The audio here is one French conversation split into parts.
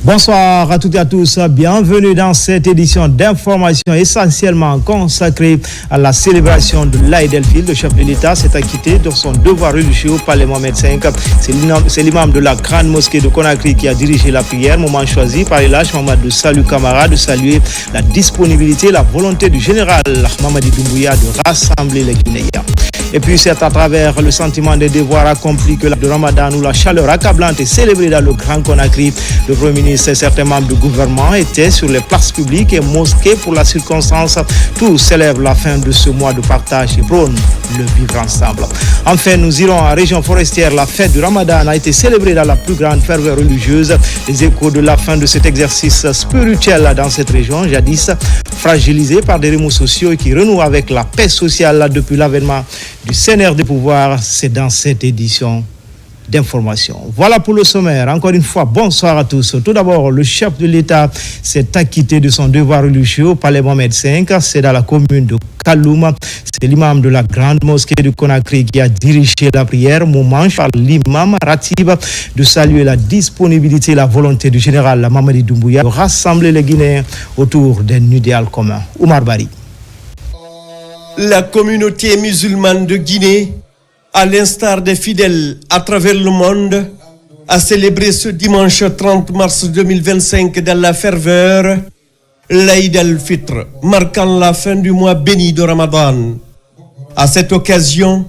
Bonsoir à toutes et à tous, bienvenue dans cette édition d'information essentiellement consacrée à la célébration de l'Aïd el-Fitr. Le chef de l'État s'est acquitté de son devoir religieux au palais Mohamed V. C'est l'imam de la grande mosquée de Conakry qui a dirigé la prière, moment choisi par Elhadj Mamadou Salou Camara de saluer la disponibilité et la volonté du général Mamadi Doumbouya de rassembler les Guinéens. Et puis c'est à travers le sentiment des devoirs accomplis que le Ramadan où la chaleur accablante est célébrée dans le Grand Conakry. Le Premier ministre et certains membres du gouvernement étaient sur les places publiques et mosquées pour la circonstance. Tous célèbrent la fin de ce mois de partage et prônent le vivre ensemble. Enfin, nous irons en région forestière. La fête du Ramadan a été célébrée dans la plus grande ferveur religieuse. Les échos de la fin de cet exercice spirituel dans cette région, jadis fragilisée par des remous sociaux et qui renoue avec la paix sociale depuis l'avènement du CNR des pouvoirs, c'est dans cette édition d'information. Voilà pour le sommaire. Encore une fois, bonsoir à tous. Tout d'abord, le chef de l'État s'est acquitté de son devoir religieux au palais Mohamed V. C'est dans la commune de Kaloum. C'est l'imam de la grande mosquée de Conakry qui a dirigé la prière. Moment par l'imam Ratib de saluer la disponibilité et la volonté du général Mamadi Doumbouya de rassembler les Guinéens autour d'un idéal commun. Oumar Bari. La communauté musulmane de Guinée, à l'instar des fidèles à travers le monde, a célébré ce dimanche 30 mars 2025 dans la ferveur l'Aïd el-Fitr, marquant la fin du mois béni de Ramadan. À cette occasion,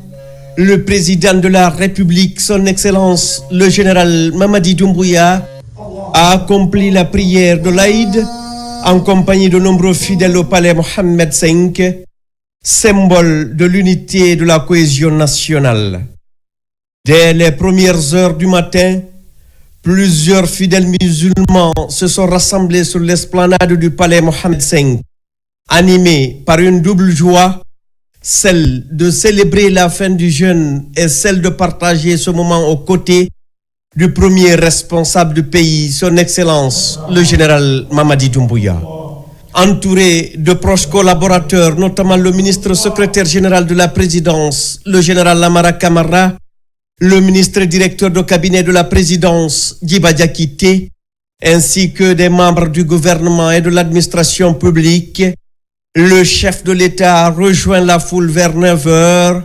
le président de la République, son Excellence, le général Mamadi Doumbouya, a accompli la prière de l'Aïd en compagnie de nombreux fidèles au palais Mohamed V, symbole de l'unité et de la cohésion nationale. Dès les premières heures du matin, plusieurs fidèles musulmans se sont rassemblés sur l'esplanade du palais Mohamed V, animés par une double joie, celle de célébrer la fin du jeûne et celle de partager ce moment aux côtés du premier responsable du pays, son Excellence, le général Mamadi Doumbouya. Entouré de proches collaborateurs, notamment le ministre secrétaire général de la présidence, le général Lamara Camara, le ministre directeur de cabinet de la présidence, Djiba Diakité, ainsi que des membres du gouvernement et de l'administration publique, le chef de l'État a rejoint la foule vers 9 heures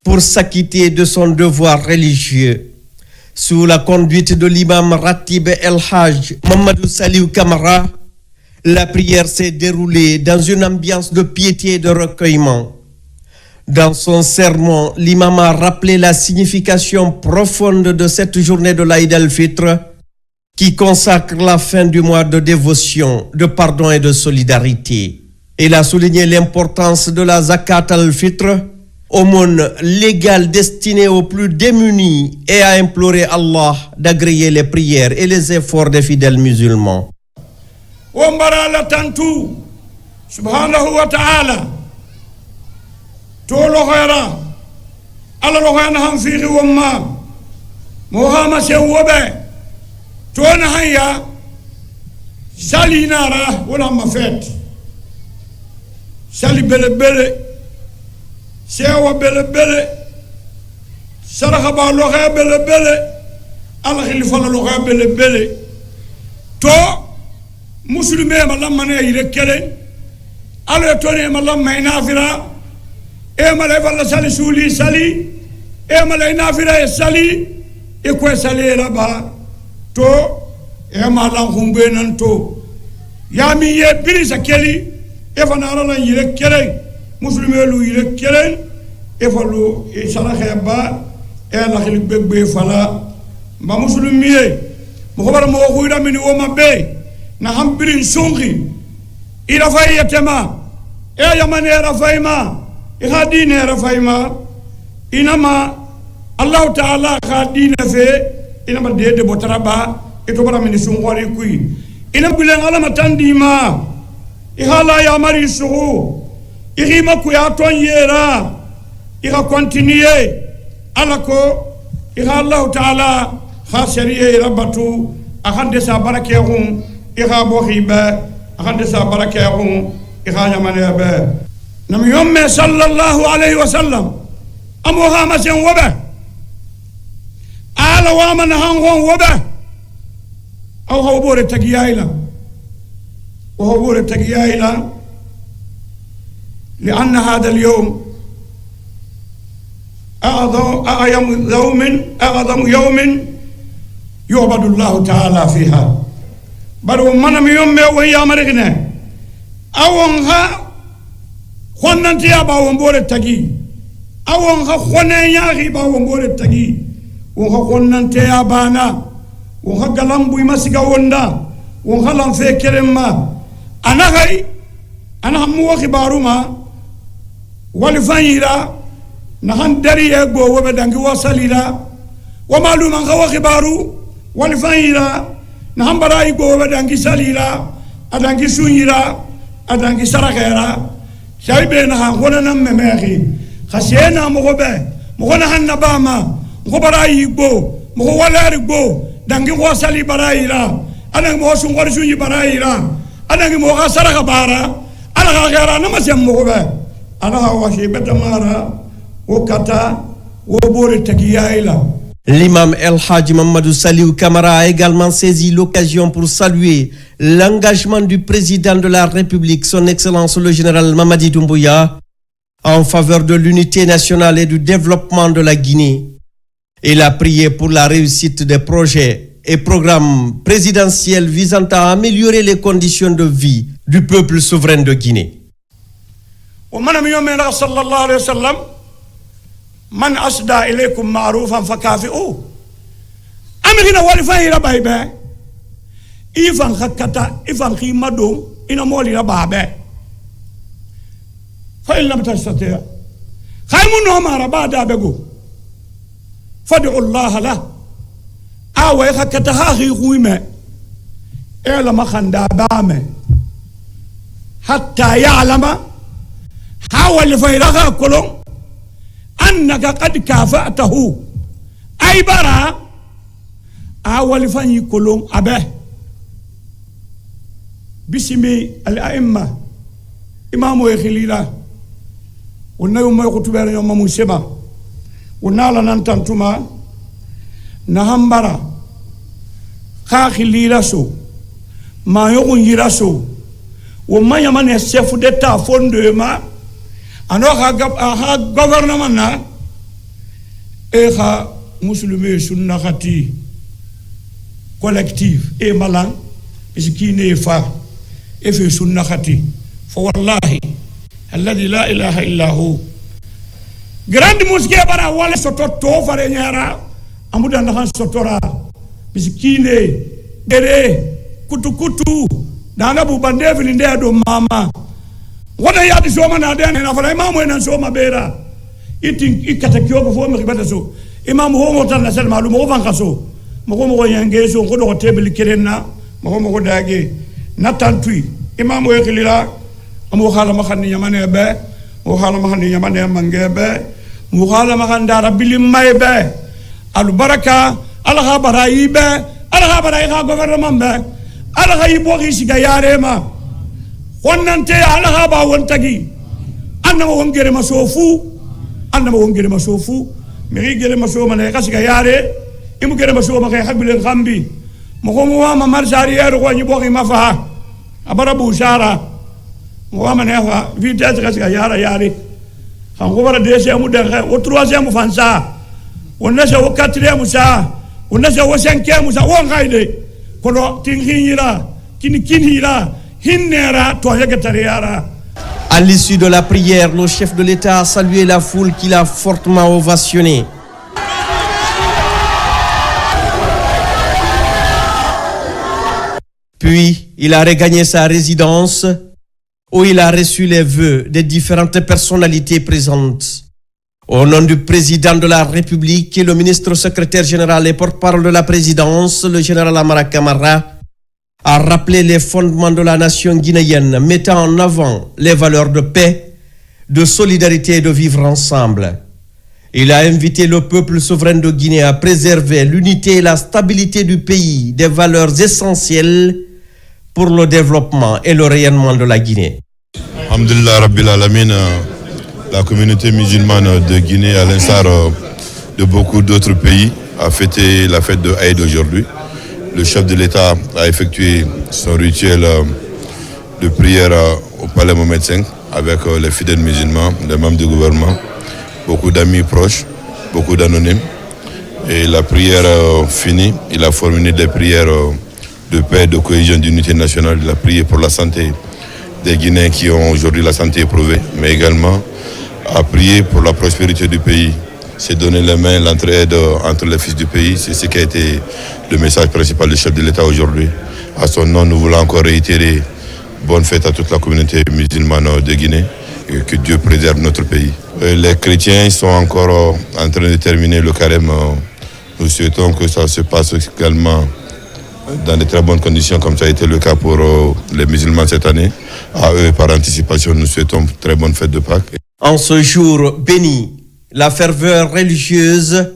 pour s'acquitter de son devoir religieux. Sous la conduite de l'imam Ratib Elhadj Mamadou Salou Camara, la prière s'est déroulée dans une ambiance de piété et de recueillement. Dans son sermon, l'imam a rappelé la signification profonde de cette journée de l'Aïd el-Fitr qui consacre la fin du mois de dévotion, de pardon et de solidarité. Il a souligné l'importance de la Zakat al-Fitr, aumône légale destinée aux plus démunis, et a imploré Allah d'agréer les prières et les efforts des fidèles musulmans. Wombara la tantu subhanahu wa ta'ala tolo khaira ala lo khana ham fi wamma muhammad wobe tona haya salinara wala mafet sali bele bele sewa bele bele saraka ba lo kha bele bele ala khilifa lo kha bele bele to musulmé malamane yire kelen ala toni malamma inafira e mala falla sali suli sali e mala inafira e sali e ko sali raba to e mala khumbe nan to yami ye bilisa keli e fanara la yire kelen musulmé lu yire kelen e fallu e sala khaba e la khil bebbe fala ma musulmé mo khobara mo khuyda mini o mabbe na hambirin sungi ila fayatema e yamane rafaima e hadine rafaima inama Allah Ta'ala khadina fe inama de botaraba e to bara min sungwari kui ina bilen ala matandima e hala ya mari suhu e rima ku ya ton yera e ga continuer ala ko e Allah Ta'ala khashariye rabatu akhande sa barakehum ira bohiba akhande sa barakahum ira yamane ba nam yomme sallallahu alayhi wa sallam amoha masen woba ala wa man han hon woba أو هو تجيايلا وهو تجيايلا لأن هذا اليوم أعظم يوم يعبد الله تعالى فيها بل من يوم ويا مرغنا أوانها خوننتي أبا ومبور التجي أوانها خونيا غيبا ومبور التجي وها خوننتي أبانا وها قلم بوي مسيقا وندا وها لم فكرم ما أنا هم وخبارو ما ولفانيرا نحن دري أبو وبدانجي وصليرا ومعلوم أنك وخبارو ولفانيرا نحن براي أبو وبدانجي سليرا أدانجي سونيرا أدانجي سرقيرا شايبين نحن خونا نمميخي خسينا مغونا هنباما مغو براي أبو مغو والار أبو دانجي وصلي برايرا أدانجي موسون ورسوني برايرا أدانجي موغا سرق بارا أنا غيرا نمسيم مغو L'imam El Hadji Mamadou Saliou Kamara a également saisi l'occasion pour saluer l'engagement du président de la République, son Excellence le général Mamadi Doumbouya, en faveur de l'unité nationale et du développement de la Guinée. Il a prié pour la réussite des projets et programmes présidentiels visant à améliorer les conditions de vie du peuple souverain de Guinée. ومن يوم صلى الله عليه وسلم من أسدى إليكم معروفا فكافئوه أمرنا ولفاي ربايبا إيفان خكتا إيفان خيمدو إنا مولي ربابا فإن لم تستطيع خيمون هما ربادا بقو فادعوا الله له أوي خكتا هاخي خويمة إلا ما خندا بامة حتى يعلم حاول فيرغا كلهم أنك قد كافأته أي برا حاول فني كلهم أبه باسم الأئمة إمام ويخليلا ونيوم يخطبين يوم موسما ونالا ننتنتما نهمبرا خاخليلا سو ما يغن يراسو وما يمن يسيف دتا فوندما أنا ha gouvernement na ha musulmé sunna khati collectif e malan iskine fa e fi sunna khati fa wallahi alladhi la ilaha illa hu grande mosquée bara wala soto to fare nyara amuda na sotora iskine dere kutu dana bu bande fi nde do mama wada ya di soma na dene na fala imamu ena soma bera itin ikatakio ko fo mi bata so imamu ho mo tan sel malu mo van kaso mo yange so ko do tebel kirenna mo dage na tantui imamu e khilira mo khala ma khanni yamane be mo khala ma khanni yamane mange be mo khala ma khanda rabbil may be al baraka al khabarayi be al khabarayi ha gouvernement be al khaybo gisiga yarema وننتي على هذا وانتجي أنا ما وانجري مسوفو مغي جري مسوف من يقصك ياري إمو جري مسوف ما يحب الغامبي مقوموا ما مرساري يارو يبغي ما فها أبربو شارع مقوم نهوا في تأسك ياري خانقوا برا ديسي أمودة وترواسي أمو فانسا والناس وكاتري أموسا والناس وسنكي أموسا وانغايدي كلو تنخينيرا كينيرا. À l'issue de la prière, le chef de l'État a salué la foule qui l'a fortement ovationné. Puis, il a regagné sa résidence où il a reçu les vœux des différentes personnalités présentes. Au nom du président de la République et le ministre secrétaire général et porte-parole de la présidence, le général Amara Kamara, a rappelé les fondements de la nation guinéenne, mettant en avant les valeurs de paix, de solidarité et de vivre ensemble. Il a invité le peuple souverain de Guinée à préserver l'unité et la stabilité du pays, des valeurs essentielles pour le développement et le rayonnement de la Guinée. Alhamdulillah Rabbil Alamin, la communauté musulmane de Guinée, à l'instar de beaucoup d'autres pays, a fêté la fête de Aïd aujourd'hui. le chef de l'État a effectué son rituel de prière au palais Mohamed V avec les fidèles musulmans, les membres du gouvernement, beaucoup d'amis proches, beaucoup d'anonymes. Et la prière finie, il a formulé des prières de paix, de cohésion, d'unité nationale. Il a prié pour la santé des Guinéens qui ont aujourd'hui la santé éprouvée, mais également a prié pour la prospérité du pays. C'est donner les mains, l'entraide entre les fils du pays. C'est ce qui a été le message principal du chef de l'État aujourd'hui. À son nom, nous voulons encore réitérer bonne fête à toute la communauté musulmane de Guinée et que Dieu préserve notre pays. Les chrétiens sont encore en train de terminer le carême. Nous souhaitons que ça se passe également dans de très bonnes conditions, comme ça a été le cas pour les musulmans cette année. À eux, par anticipation, nous souhaitons très bonne fête de Pâques. En ce jour béni, la ferveur religieuse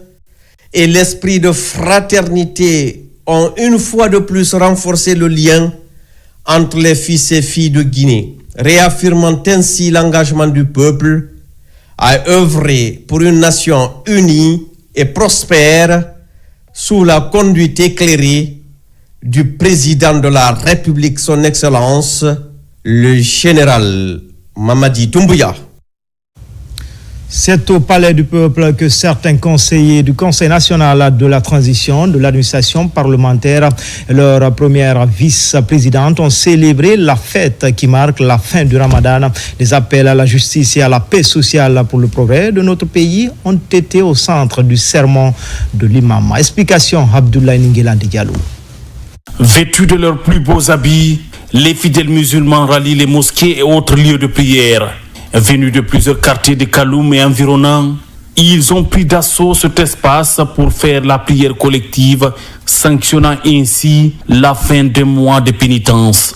et l'esprit de fraternité ont une fois de plus renforcé le lien entre les fils et filles de Guinée, réaffirmant ainsi l'engagement du peuple à œuvrer pour une nation unie et prospère sous la conduite éclairée du président de la République, son Excellence, le général Mamadi Doumbouya. C'est au Palais du Peuple que certains conseillers du Conseil national de la transition de l'administration parlementaire et leur première vice-présidente ont célébré la fête qui marque la fin du Ramadan. Les appels à la justice et à la paix sociale pour le progrès de notre pays ont été au centre du sermon de l'imam. Explication Abdoulaye Ninguela Diallo. Vêtus de leurs plus beaux habits, les fidèles musulmans rallient les mosquées et autres lieux de prière. Venus de plusieurs quartiers de Kaloum et environnants, ils ont pris d'assaut cet espace pour faire la prière collective, sanctionnant ainsi la fin des mois de pénitence.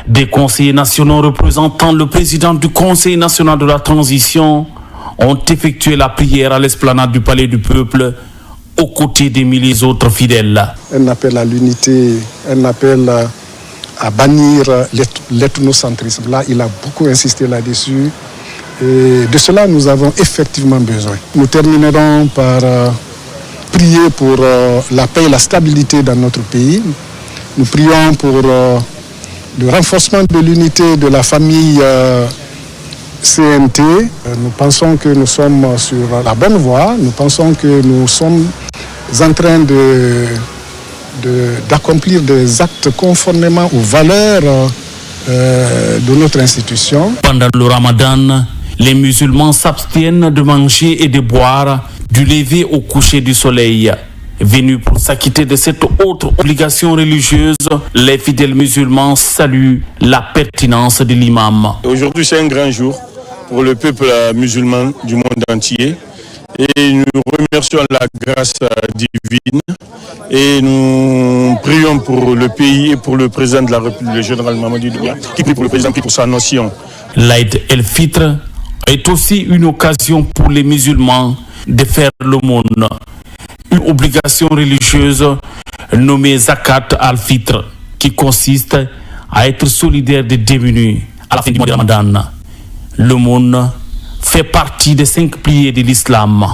Des conseillers nationaux représentant le président du Conseil national de la transition ont effectué la prière à l'esplanade du Palais du Peuple aux côtés des milliers autres fidèles. Un appel à l'unité, un appel à bannir l'ethnocentrisme. Là, il a beaucoup insisté là-dessus. Et de cela, nous avons effectivement besoin. Nous terminerons par prier pour la paix et la stabilité dans notre pays. Nous prions pour le renforcement de l'unité de la famille CNT. Nous pensons que nous sommes sur la bonne voie. Nous pensons que nous sommes en train d'accomplir des actes conformément aux valeurs de notre institution. Pendant le Ramadan, les musulmans s'abstiennent de manger et de boire du lever au coucher du soleil. Venus pour s'acquitter de cette autre obligation religieuse, les fidèles musulmans saluent la pertinence de l'imam. Aujourd'hui, c'est un grand jour pour le peuple musulman du monde entier. Et nous remercions la grâce divine et nous prions pour le pays et pour le président de la République, le général Mamadi Doumbouya, qui prie pour le président, qui prie pour sa nation. L'Aïd el-Fitr est aussi une occasion pour les musulmans de faire l'aumône, une obligation religieuse nommée Zakat al-Fitr, qui consiste à être solidaire des démunis à la fin du mois de Ramadan. L'aumône fait partie des 5 piliers de l'islam.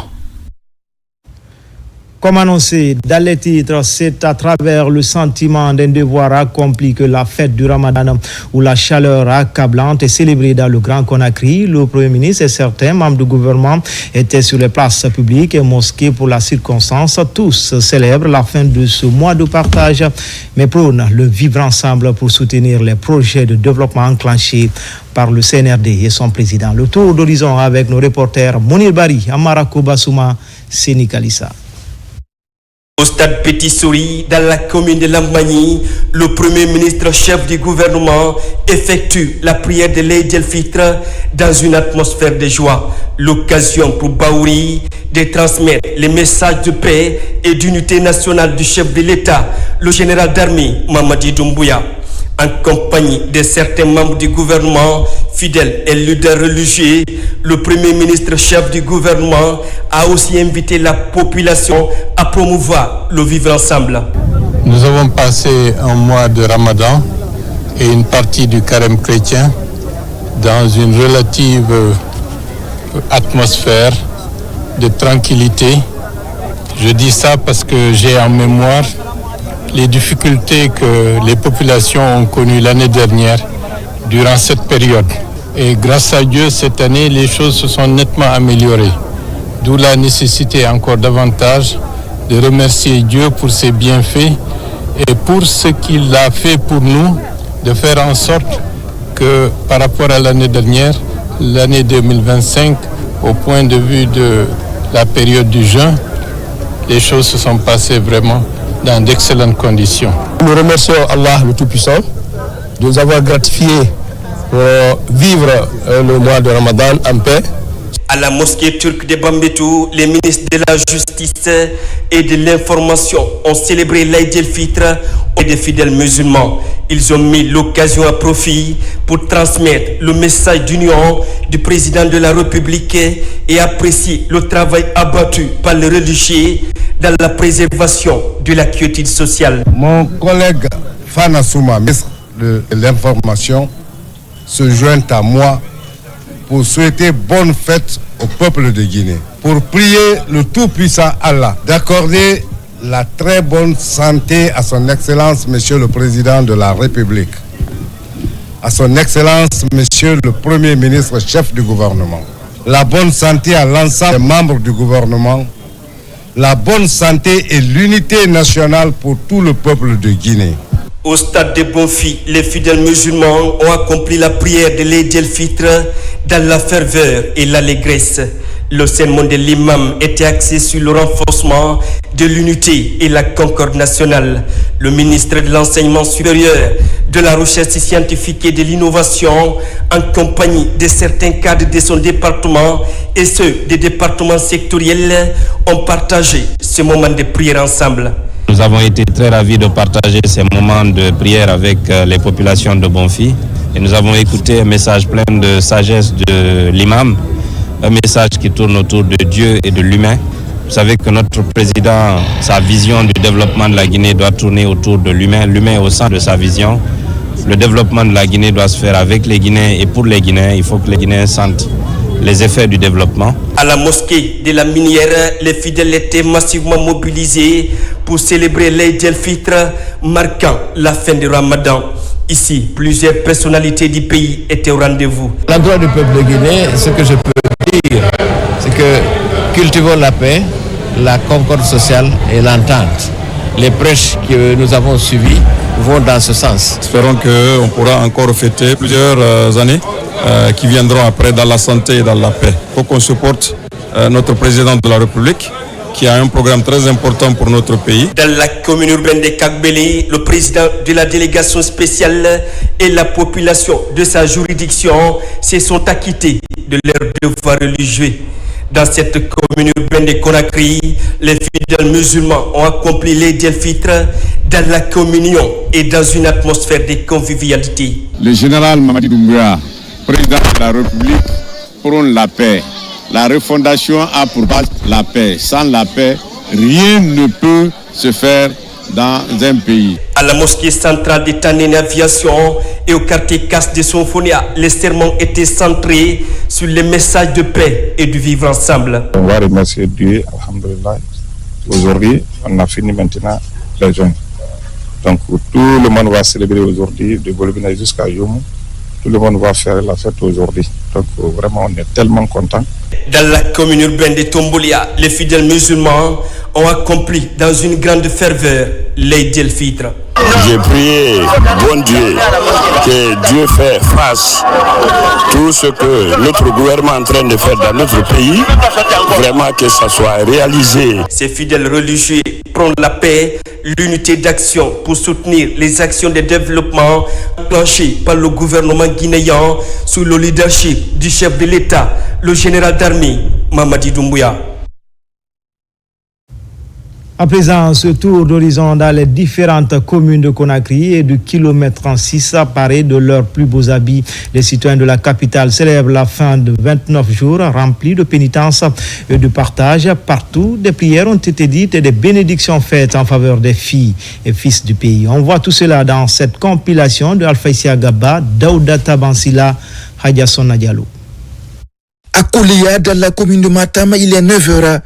Comme annoncé dans les titres, c'est à travers le sentiment d'un devoir accompli que la fête du Ramadan, où la chaleur accablante est célébrée dans le Grand Conakry. Le Premier ministre et certains membres du gouvernement étaient sur les places publiques et mosquées pour la circonstance. Tous célèbrent la fin de ce mois de partage, mais prônent le vivre ensemble pour soutenir les projets de développement enclenchés par le CNRD et son président. Le tour d'horizon avec nos reporters Mounir Bari, Amarako Bassouma, Séni Kalissa. Au stade Petit Souris, dans la commune de Lambagny, le Premier ministre chef du gouvernement effectue la prière de l'Aïd el-Fitr dans une atmosphère de joie. L'occasion pour Baouri de transmettre les messages de paix et d'unité nationale du chef de l'État, le général d'armée Mamadi Doumbouya. En compagnie de certains membres du gouvernement, fidèles et leaders religieux, le Premier ministre chef du gouvernement a aussi invité la population à promouvoir le vivre ensemble. Nous avons passé un mois de Ramadan et une partie du carême chrétien dans une relative atmosphère de tranquillité. Je dis ça parce que j'ai en mémoire les difficultés que les populations ont connues l'année dernière durant cette période. Et grâce à Dieu, cette année, les choses se sont nettement améliorées. D'où la nécessité encore davantage de remercier Dieu pour ses bienfaits et pour ce qu'il a fait pour nous, de faire en sorte que par rapport à l'année dernière, l'année 2025, au point de vue de la période du jeûne, les choses se sont passées vraiment dans d'excellentes conditions. Nous remercions Allah le Tout-Puissant de nous avoir gratifiés pour vivre le mois de Ramadan en paix. À la mosquée turque de Bambetou, les ministres de la Justice et de l'Information ont célébré l'Aïd el-Fitr et des fidèles musulmans. Ils ont mis l'occasion à profit pour transmettre le message d'union du président de la République et apprécier le travail abattu par les religieux dans la préservation de la quiétude sociale. Mon collègue Fana Souma, ministre de l'Information, se joint à moi pour souhaiter bonne fête au peuple de Guinée, pour prier le Tout-Puissant Allah d'accorder la très bonne santé à son Excellence Monsieur le Président de la République, à son Excellence Monsieur le Premier ministre chef du gouvernement, la bonne santé à l'ensemble des membres du gouvernement, la bonne santé et l'unité nationale pour tout le peuple de Guinée. Au stade de Bonfi, les fidèles musulmans ont accompli la prière de l'Aïd el-Fitr dans la ferveur et l'allégresse. Le sermon de l'imam était axé sur le renforcement de l'unité et la concorde nationale. Le ministre de l'Enseignement supérieur, de la Recherche scientifique et de l'Innovation, en compagnie de certains cadres de son département et ceux des départements sectoriels, ont partagé ce moment de prière ensemble. Nous avons été très ravis de partager ces moments de prière avec les populations de Bonfi et nous avons écouté un message plein de sagesse de l'imam, un message qui tourne autour de Dieu et de l'humain. Vous savez que notre président, sa vision du développement de la Guinée doit tourner autour de l'humain, l'humain au centre de sa vision. Le développement de la Guinée doit se faire avec les Guinéens et pour les Guinéens. Il faut que les Guinéens sentent les effets du développement. À la mosquée de la Minière, les fidèles étaient massivement mobilisés pour célébrer l'Aïd el-Fitr, marquant la fin du Ramadan. Ici, plusieurs personnalités du pays étaient au rendez-vous. À l'endroit du peuple de Guinée, ce que je peux dire, c'est que cultivons la paix, la concorde sociale et l'entente. Les prêches que nous avons suivis vont dans ce sens. Espérons qu'on pourra encore fêter plusieurs années qui viendront après dans la santé et dans la paix. Il faut qu'on supporte notre président de la République qui a un programme très important pour notre pays. Dans la commune urbaine de Kagbeli, le président de la délégation spéciale et la population de sa juridiction se sont acquittés de leurs devoirs religieux. Dans cette commune urbaine de Conakry, les fidèles musulmans ont accompli l'Aïd el-Fitr dans la communion et dans une atmosphère de convivialité. Le général Mamadi Doumbouya, président de la République, prône la paix. La refondation a pour base la paix. Sans la paix, rien ne peut se faire dans un pays. À la mosquée centrale de Tanen Aviation et au quartier Casse de Sonfonia, les sermons étaient centrés sur les messages de paix et de vivre ensemble. On va remercier Dieu, alhamdoulilah. Aujourd'hui, on a fini maintenant les jeûnes. Donc tout le monde va célébrer aujourd'hui, de Bolivie jusqu'à Youmou. Tout le monde va faire la fête aujourd'hui. Donc vraiment, on est tellement contents. Dans la commune urbaine de Tombolia, les fidèles musulmans ont accompli dans une grande ferveur l'Aïd el-Fitr. J'ai prié, bon Dieu, que Dieu fait face tout ce que notre gouvernement est en train de faire dans notre pays, vraiment que ça soit réalisé. Ces fidèles religieux prônent la paix, l'unité d'action pour soutenir les actions de développement enclenchées par le gouvernement guinéen sous le leadership du chef de l'État, le général d'armée Mamadi Doumbouya. À présent, ce tour d'horizon dans les différentes communes de Conakry et du kilomètre 36 apparaît de leurs plus beaux habits. Les citoyens de la capitale célèbrent la fin de 29 jours remplis de pénitence et de partage. Partout, des prières ont été dites et des bénédictions faites en faveur des filles et fils du pays. On voit tout cela dans cette compilation de Alpha Issa Gaba, Daouda Tabansila, Hadjason Diallo. À Kouléa, dans la commune de Matam, il est 9h.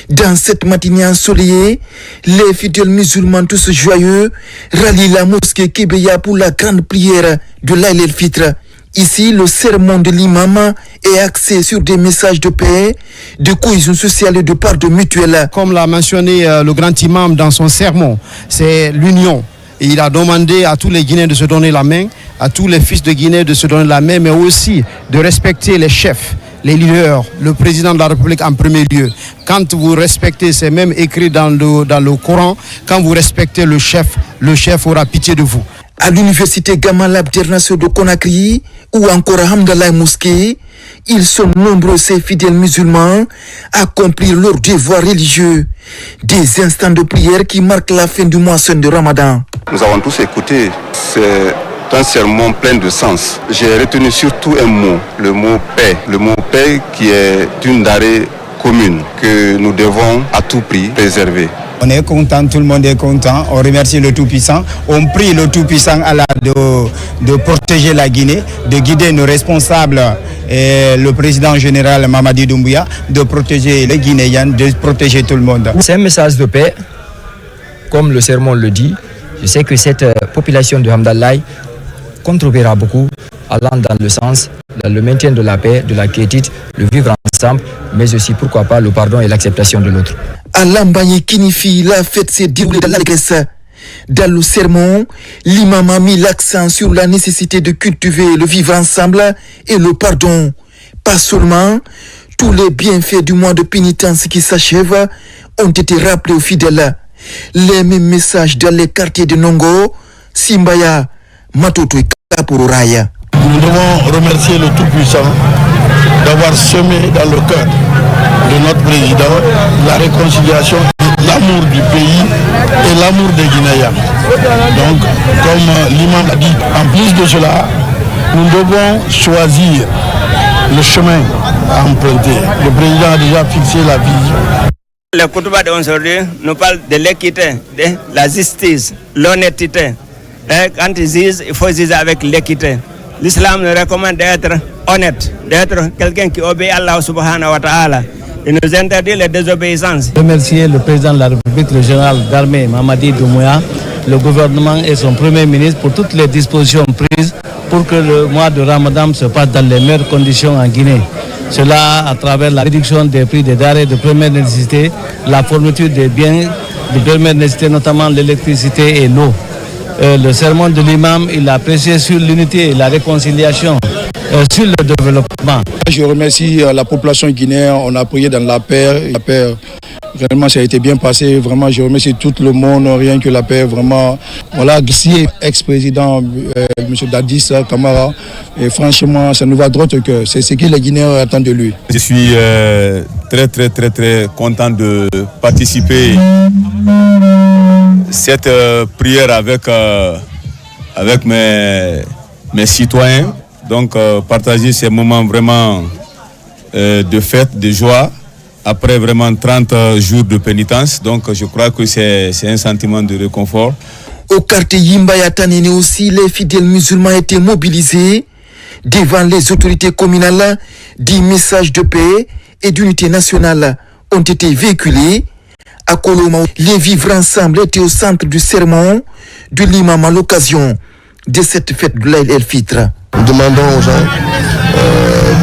Dans cette matinée ensoleillée, les fidèles musulmans tous joyeux rallient la mosquée Kébeya pour la grande prière de l'Aïd el-Fitr. Ici, le sermon de l'imam est axé sur des messages de paix, de cohésion sociale et de pardon mutuel. Comme l'a mentionné le grand imam dans son sermon, c'est l'union. Et il a demandé à tous les Guinéens de se donner la main, à tous les fils de Guinée de se donner la main, mais aussi de respecter les chefs, les leaders, le président de la République en premier lieu. Quand vous respectez, c'est même écrit dans le Coran, quand vous respectez le chef aura pitié de vous. À l'université Gamal Abdel Nasser de Conakry ou encore à Hamdallah Mosquée, ils sont nombreux ces fidèles musulmans à accomplir leurs devoirs religieux. Des instants de prière qui marquent la fin du mois saint de Ramadan. Nous avons tous écouté, c'est un sermon plein de sens. J'ai retenu surtout un mot, le mot paix. Le mot paix qui est une denrée commune que nous devons à tout prix préserver. On est content, tout le monde est content. On remercie le Tout-Puissant. On prie le Tout-Puissant de protéger la Guinée, de guider nos responsables et le président général Mamadi Doumbouya, de protéger les Guinéens, de protéger tout le monde. C'est un message de paix, comme le sermon le dit. Je sais que cette population de Hamdallah contribuera beaucoup, allant dans le sens, dans le maintien de la paix, de la quiétude, le vivre ensemble, mais aussi, pourquoi pas, le pardon et l'acceptation de l'autre. À Lambaye Kinifi, la fête s'est déroulée dans l'allégresse. Dans le sermon, l'imam a mis l'accent sur la nécessité de cultiver le vivre ensemble et le pardon. Pas seulement, tous les bienfaits du mois de pénitence qui s'achève ont été rappelés aux fidèles. Les mêmes messages dans les quartiers de Nongo, Simbaya, Matoto et Kaporaya. Nous devons remercier le Tout-Puissant d'avoir semé dans le cœur de notre président la réconciliation, l'amour du pays et l'amour des Guinéens. Donc, comme l'imam l'a dit, en plus de cela, nous devons choisir le chemin à emprunter. Le président a déjà fixé la vision. Le Koutouba d'aujourd'hui nous parle de l'équité, de la justice, l'honnêteté. Quand ils disent, il faut dire avec l'équité. L'islam nous recommande d'être honnête, d'être quelqu'un qui obéit à Allah subhanahu wa ta'ala. Il nous interdit les désobéissances. Remercier le président de la République, le général d'armée Mamadi Doumbouya, le gouvernement et son premier ministre pour toutes les dispositions prises pour que le mois de Ramadan se passe dans les meilleures conditions en Guinée. Cela à travers la réduction des prix des denrées de première nécessité, la fourniture des biens de première nécessité, notamment l'électricité et l'eau. Le sermon de l'imam, il a prêché sur l'unité et la réconciliation, sur le développement. Je remercie la population guinéenne, on a prié dans la paix. La paix, vraiment, ça a été bien passé. Vraiment, je remercie tout le monde, rien que la paix, vraiment. Voilà, Gissi, ex-président, M. Dadis Kamara, et franchement, ça nous va droit au cœur. C'est ce que les Guinéens attendent de lui. Je suis très content de participer cette prière avec mes citoyens. Donc partager ces moments vraiment de fête, de joie, après vraiment 30 jours de pénitence. Donc je crois que c'est un sentiment de réconfort. Au quartier Yimbaya Tanene aussi, les fidèles musulmans étaient mobilisés devant les autorités communales. Des messages de paix et d'unité nationale ont été véhiculés. À Koloma, les vivre ensemble étaient au centre du sermon de l'imam à l'occasion de cette fête de l'Aïd el-Fitr. Nous demandons aux gens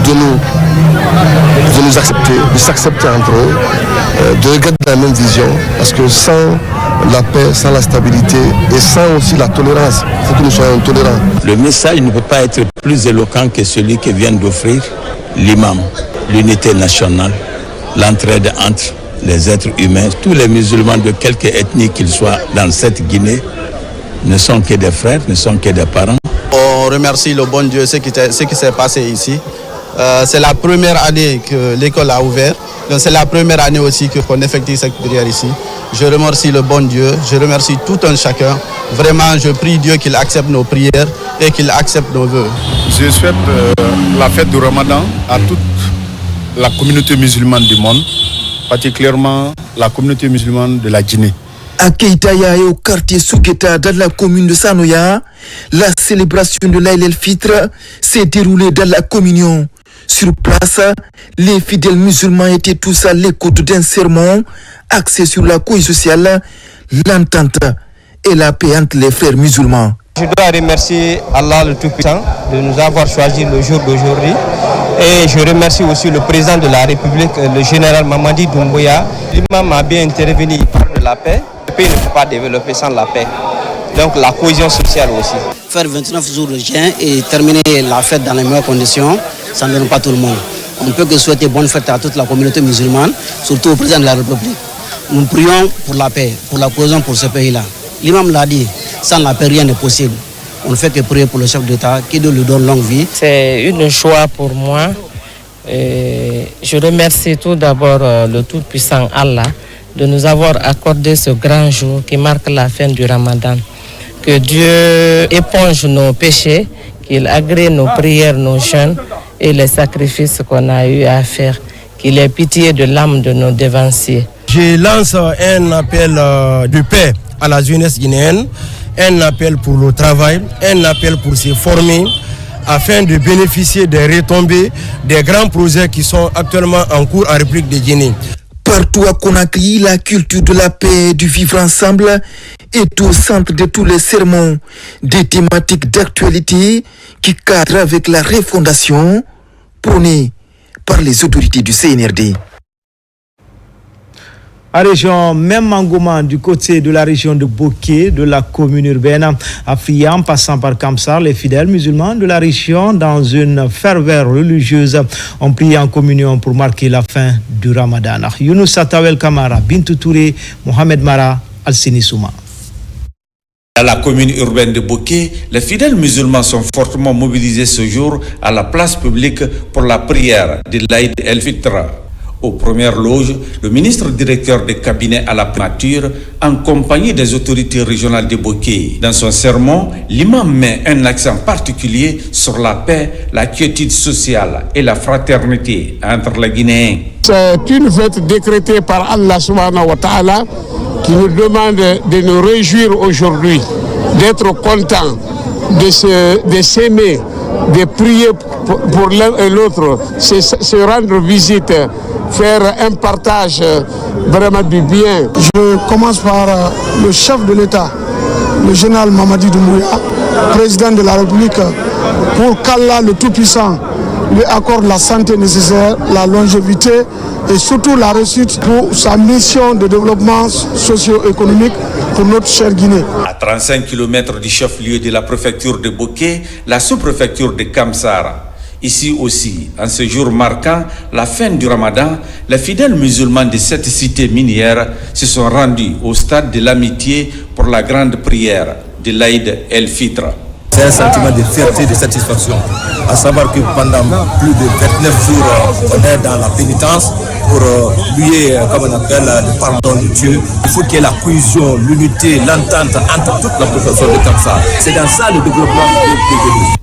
de nous accepter, de s'accepter entre eux, de regarder la même vision, parce que sans la paix, sans la stabilité et sans aussi la tolérance, il faut que nous soyons tolérants. Le message ne peut pas être plus éloquent que celui que vient d'offrir l'imam, l'unité nationale, l'entraide entre les êtres humains. Tous les musulmans de quelque ethnie qu'ils soient dans cette Guinée ne sont que des frères, ne sont que des parents. On remercie le bon Dieu, ce qui s'est passé ici. C'est la première année que l'école a ouvert. Donc c'est la première année aussi qu'on effectue cette prière ici. Je remercie le bon Dieu, je remercie tout un chacun. Vraiment, je prie Dieu qu'il accepte nos prières et qu'il accepte nos vœux. Je souhaite la fête du Ramadan à toute la communauté musulmane du monde, particulièrement la communauté musulmane de la Guinée. À Keitaya et au quartier Souketa dans la commune de Sanoya, la célébration de l'Aïd el-Fitr s'est déroulée dans la communion. Sur place, les fidèles musulmans étaient tous à l'écoute d'un sermon axé sur la cohésion sociale, l'entente et la paix entre les frères musulmans. Je dois remercier Allah le Tout-Puissant de nous avoir choisi le jour d'aujourd'hui. Et je remercie aussi le président de la République, le général Mamadi Doumbouya. L'imam a bien intervenu, il parle de la paix. Le pays ne peut pas développer sans la paix. Donc la cohésion sociale aussi. Faire 29 jours de jeûne et terminer la fête dans les meilleures conditions, ça ne donne pas tout le monde. On ne peut que souhaiter bonne fête à toute la communauté musulmane, surtout au président de la République. Nous prions pour la paix, pour la cohésion pour ce pays-là. L'imam l'a dit, sans la paix, rien n'est possible. On ne fait que prier pour le chef d'État, qui Dieu lui donne longue vie. C'est une joie pour moi. Je remercie tout d'abord le Tout-Puissant Allah de nous avoir accordé ce grand jour qui marque la fin du Ramadan. Que Dieu éponge nos péchés, qu'il agrée nos prières, nos jeûnes et les sacrifices qu'on a eu à faire. Qu'il ait pitié de l'âme de nos dévanciers. Je lance un appel de paix à la jeunesse guinéenne, un appel pour le travail, un appel pour se former afin de bénéficier des retombées des grands projets qui sont actuellement en cours en République de Guinée. Partout à Conakry, la culture de la paix et du vivre ensemble est au centre de tous les sermons, des thématiques d'actualité qui cadrent avec la refondation prônée par les autorités du CNRD. À région, même engouement du côté de la région de Boké, de la commune urbaine Afria, en passant par Kamsar, les fidèles musulmans de la région, dans une ferveur religieuse, ont prié en communion pour marquer la fin du Ramadan. Younous Atawel Kamara, Bintou Touré, Mohamed Mara, Al-Sini Souma. Dans la commune urbaine de Boké, les fidèles musulmans sont fortement mobilisés ce jour à la place publique pour la prière de l'Aïd el-Fitr. Aux premières loges, le ministre directeur des cabinets à la primature, en compagnie des autorités régionales de Boké. Dans son sermon, l'imam met un accent particulier sur la paix, la quiétude sociale et la fraternité entre les Guinéens. C'est une fête décrétée par Allah subhanahu wa ta'ala qui nous demande de nous réjouir aujourd'hui, d'être contents, de s'aimer, de prier pour l'un et l'autre, se rendre visite, faire un partage vraiment du bien. Je commence par le chef de l'État, le général Mamadi Doumbouya, président de la République, pour qu'Allah le Tout-Puissant lui accorde la santé nécessaire, la longévité et surtout la réussite pour sa mission de développement socio-économique pour notre chère Guinée. À 35 km du chef-lieu de la préfecture de Boké, la sous-préfecture de Kamsar. Ici aussi, en ce jour marquant la fin du Ramadan, les fidèles musulmans de cette cité minière se sont rendus au stade de l'amitié pour la grande prière de l'Aïd el-Fitr. C'est un sentiment de fierté, de satisfaction, à savoir que pendant plus de 29 jours, on est dans la pénitence pour lui, comme on appelle, le pardon de Dieu. Il faut qu'il y ait la cohésion, l'unité, l'entente entre toute la population de Kamsar. C'est dans ça le développement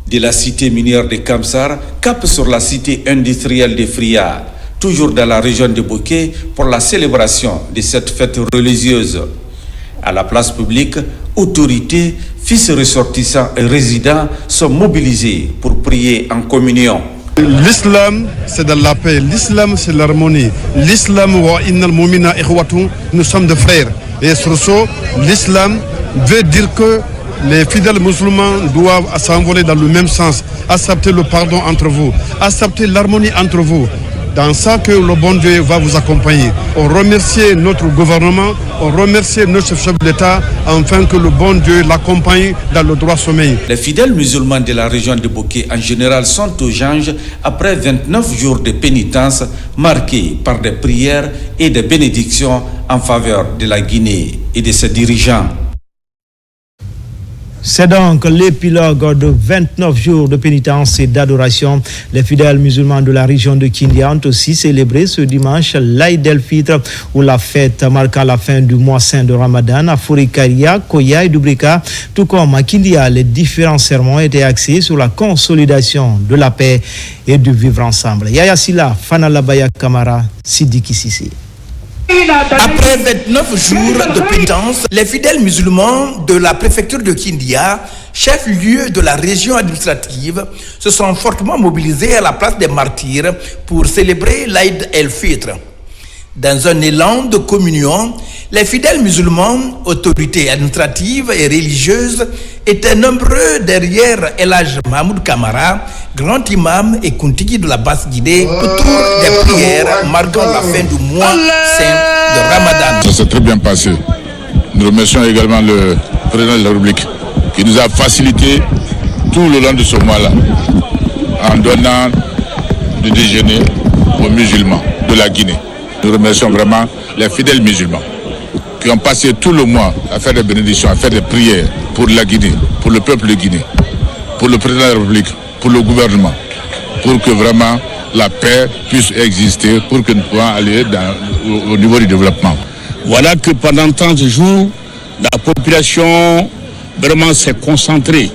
de la cité minière de Kamsar, cap sur la cité industrielle de Fria, toujours dans la région de Boké, pour la célébration de cette fête religieuse. À la place publique, autorités, fils ressortissants et résidents sont mobilisés pour prier en communion. L'islam, c'est de la paix. L'islam, c'est l'harmonie. L'islam, nous sommes des frères. Et sur ce, l'islam veut dire que les fidèles musulmans doivent s'envoler dans le même sens, accepter le pardon entre vous, accepter l'harmonie entre vous. Dans ça que le bon Dieu va vous accompagner. On remercie notre gouvernement, on remercie notre chef d'État, afin que le bon Dieu l'accompagne dans le droit sommeil. Les fidèles musulmans de la région de Boké en général sont aux anges après 29 jours de pénitence marqués par des prières et des bénédictions en faveur de la Guinée et de ses dirigeants. C'est donc l'épilogue de 29 jours de pénitence et d'adoration. Les fidèles musulmans de la région de Kindia ont aussi célébré ce dimanche l'Aïd el-Fitr, ou la fête marquant la fin du mois saint de Ramadan. À Fourikaria, Koya et Dubrika, tout comme à Kindia, les différents sermons étaient axés sur la consolidation de la paix et du vivre ensemble. Yaya Silla, Fanalabaya Kamara, Sidiki Sissi. Après 29 jours de pénitence, les fidèles musulmans de la préfecture de Kindia, chef-lieu de la région administrative, se sont fortement mobilisés à la place des martyrs pour célébrer l'Aïd el-Fitr. Dans un élan de communion, les fidèles musulmans, autorités administratives et religieuses, étaient nombreux derrière El Hadj Mahmoud Kamara, grand imam et Kuntigi de la Basse-Guinée, autour des prières marquant la fin du mois saint de Ramadan. Ça s'est très bien passé. Nous remercions également le président de la République qui nous a facilité tout le long de ce mois-là en donnant du déjeuner aux musulmans de la Guinée. Nous remercions vraiment les fidèles musulmans qui ont passé tout le mois à faire des bénédictions, à faire des prières pour la Guinée, pour le peuple de Guinée, pour le président de la République, pour le gouvernement, pour que vraiment la paix puisse exister, pour que nous puissions aller au niveau du développement. Voilà que pendant 30 jours, la population vraiment s'est concentrée.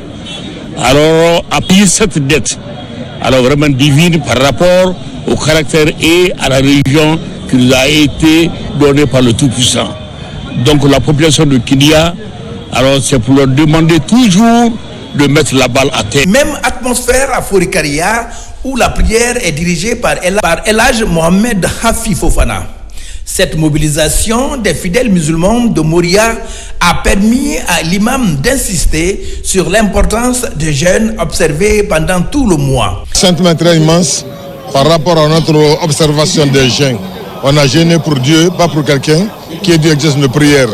Alors, à payer cette dette, alors vraiment divine par rapport au caractère et à la religion qui nous a été donnée par le Tout-Puissant. Donc la population de Kindia, alors c'est pour leur demander toujours de mettre la balle à terre. Même atmosphère à Forikaria où la prière est dirigée par El Hadj Mohamed Hafi Fofana. Cette mobilisation des fidèles musulmans de Moria a permis à l'imam d'insister sur l'importance des jeûnes observés pendant tout le mois. Sentiment très immense par rapport à notre observation des jeûnes. On a jeûné pour Dieu, pas pour quelqu'un qui est Dieu exerce une prière.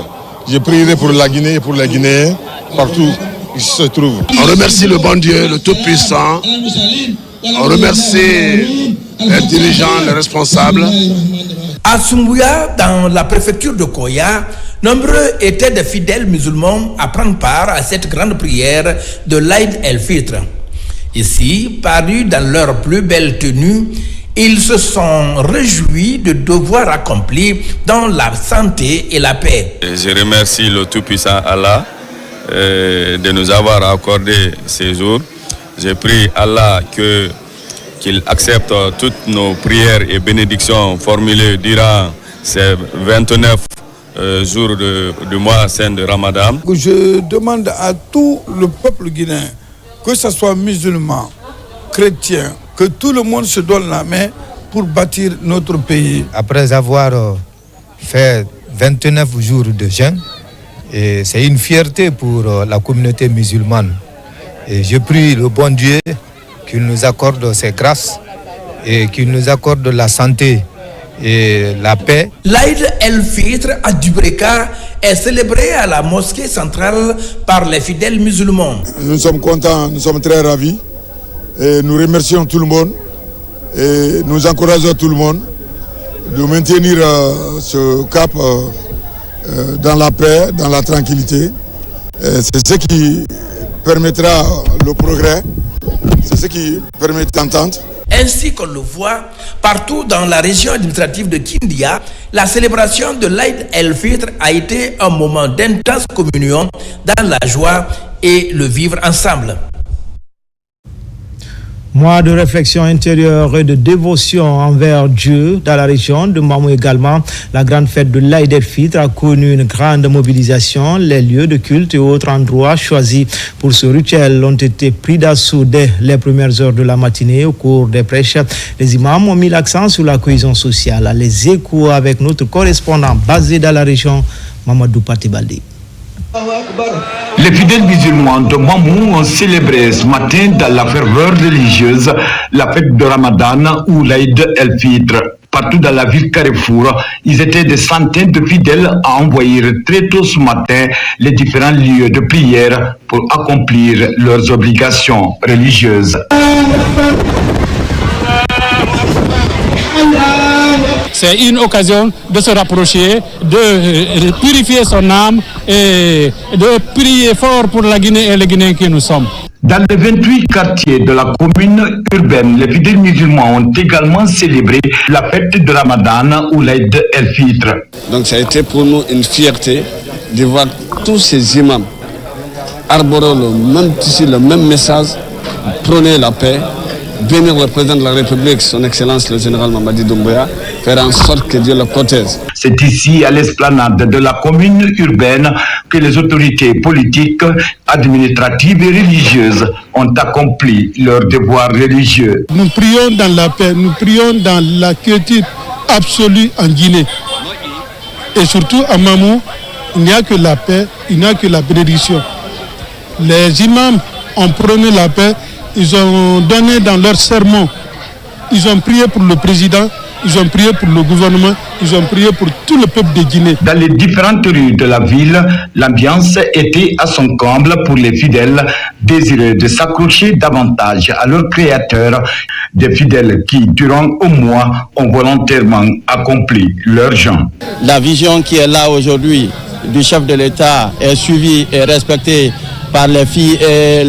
Je prierai pour la Guinée et pour les Guinéens partout où ils se trouvent. On remercie le bon Dieu, le Tout-Puissant. On remercie les dirigeants, les responsables. À Sumbuya, dans la préfecture de Koya, nombreux étaient des fidèles musulmans à prendre part à cette grande prière de l'Aïd el-Fitr. Ici, parus dans leur plus belle tenue, ils se sont réjouis de devoirs accomplis dans la santé et la paix. Je remercie le Tout-Puissant Allah de nous avoir accordé ces jours. Je prie Allah qu'il accepte toutes nos prières et bénédictions formulées durant ces 29 jours du mois saint de Ramadan. Je demande à tout le peuple guinéen, que ce soit musulman, chrétien, que tout le monde se donne la main pour bâtir notre pays. Après avoir fait 29 jours de jeûne, c'est une fierté pour la communauté musulmane. Et je prie le bon Dieu qu'il nous accorde ses grâces et qu'il nous accorde la santé et la paix. L'Aïd el-Fitr à Dubreka est célébré à la mosquée centrale par les fidèles musulmans. Nous sommes contents, nous sommes très ravis. Et nous remercions tout le monde et nous encourageons tout le monde de maintenir ce cap dans la paix, dans la tranquillité. C'est ce qui permettra le progrès, c'est ce qui permet l'entente. Ainsi qu'on le voit, partout dans la région administrative de Kindia, la célébration de l'Aïd el-Fitr a été un moment d'intense communion dans la joie et le vivre ensemble. Mois de réflexion intérieure et de dévotion envers Dieu dans la région de Mamou également. La grande fête de l'Aïd el-Fitr a connu une grande mobilisation. Les lieux de culte et autres endroits choisis pour ce rituel ont été pris d'assaut dès les premières heures de la matinée. Au cours des prêches, les imams ont mis l'accent sur la cohésion sociale. Les échos avec notre correspondant basé dans la région, Mamadou Patibaldi. Les fidèles musulmans de Mamou ont célébré ce matin dans la ferveur religieuse la fête de Ramadan ou l'Aïd el-Fitr. Partout dans la ville Carrefour, ils étaient des centaines de fidèles à envoyer très tôt ce matin les différents lieux de prière pour accomplir leurs obligations religieuses. C'est une occasion de se rapprocher, de purifier son âme et de prier fort pour la Guinée et les Guinéens que nous sommes. Dans les 28 quartiers de la commune urbaine, les fidèles musulmans ont également célébré la fête de Ramadan ou l'Aïd el-Fitr. Donc ça a été pour nous une fierté de voir tous ces imams arborer le même tissu, le même message, prôner la paix, bénir le président de la République, son Excellence le général Mamadi Doumbouya, faire en sorte que Dieu le protège. C'est ici, à l'esplanade de la commune urbaine, que les autorités politiques, administratives et religieuses ont accompli leur devoir religieux. Nous prions dans la paix, nous prions dans la quiétude absolue en Guinée. Et surtout à Mamou, il n'y a que la paix, il n'y a que la bénédiction. Les imams ont prôné la paix, ils ont donné dans leur sermon, ils ont prié pour le président, ils ont prié pour le gouvernement, ils ont prié pour tout le peuple de Guinée. Dans les différentes rues de la ville, l'ambiance était à son comble pour les fidèles désireux de s'accrocher davantage à leur créateur, des fidèles qui, durant un mois, ont volontairement accompli leur jeûne. La vision qui est là aujourd'hui du chef de l'État est suivie et respectée par les filles et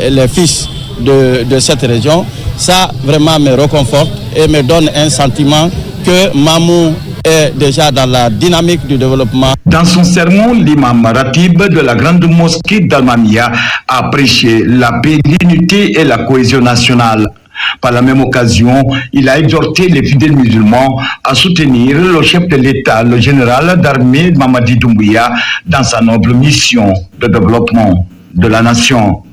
les fils de cette région. Ça vraiment me réconforte et me donne un sentiment que Mamou est déjà dans la dynamique du développement. Dans son sermon, l'imam Ratib de la grande mosquée d'Almamia a prêché la paix, l'unité et la cohésion nationale. Par la même occasion, il a exhorté les fidèles musulmans à soutenir le chef de l'État, le général d'armée Mamadi Doumbouya, dans sa noble mission de développement de la nation.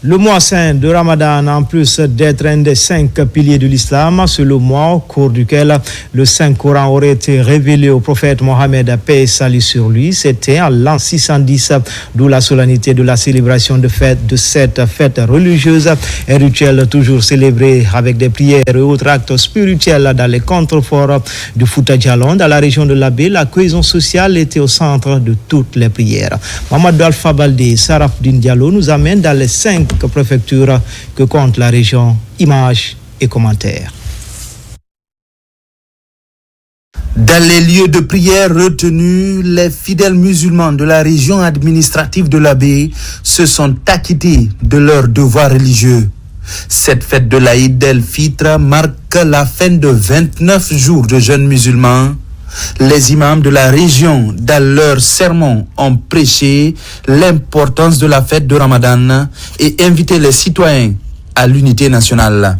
Le mois saint de Ramadan, en plus d'être un des 5 piliers de l'islam, c'est le mois au cours duquel le Saint-Coran aurait été révélé au prophète Mohammed, paix et salut sur lui. C'était en l'an 610, d'où la solennité de la célébration de cette fête religieuse et rituelle, toujours célébrée avec des prières et autres actes spirituels dans les contreforts du Fouta Djallon. Dans la région de l'Abbé, la cohésion sociale était au centre de toutes les prières. Mamadou Alpha Baldé, Sarafdin Diallo nous amène dans les 5 préfectures que compte la région. Images et commentaires. Dans les lieux de prière retenus, les fidèles musulmans de la région administrative de l'Abbé se sont acquittés de leurs devoirs religieux. Cette fête de l'Aïd el-Fitr marque la fin de 29 jours de jeûne musulman. Les imams de la région, dans leurs sermons, ont prêché l'importance de la fête de Ramadan et invité les citoyens à l'unité nationale.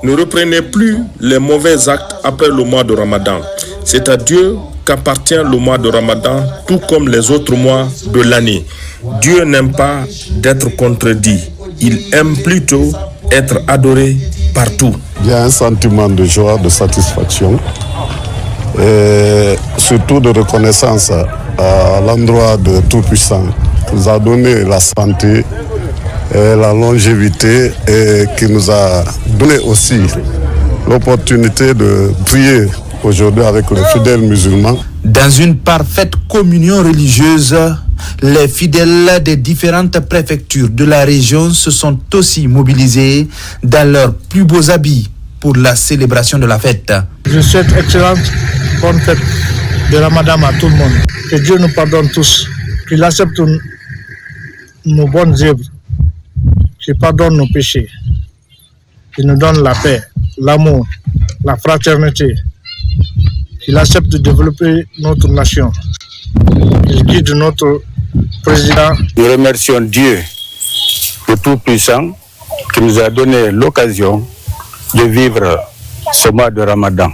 Ne reprenez plus les mauvais actes après le mois de Ramadan. C'est à Dieu qu'appartient le mois de Ramadan, tout comme les autres mois de l'année. Dieu n'aime pas d'être contredit. Il aime plutôt être adoré partout. Il y a un sentiment de joie, de satisfaction et surtout de reconnaissance à l'endroit de Tout-Puissant qui nous a donné la santé et la longévité et qui nous a donné aussi l'opportunité de prier aujourd'hui avec les fidèles musulmans. Dans une parfaite communion religieuse, les fidèles des différentes préfectures de la région se sont aussi mobilisés dans leurs plus beaux habits pour la célébration de la fête. Je souhaite excellente bonne fête de Ramadan à tout le monde. Que Dieu nous pardonne tous, qu'il accepte nos bonnes œuvres, qu'il pardonne nos péchés, qu'il nous donne la paix, l'amour, la fraternité, qu'il accepte de développer notre nation, qu'il guide notre président. Nous remercions Dieu, le Tout-Puissant, qui nous a donné l'occasion de vivre ce mois de Ramadan.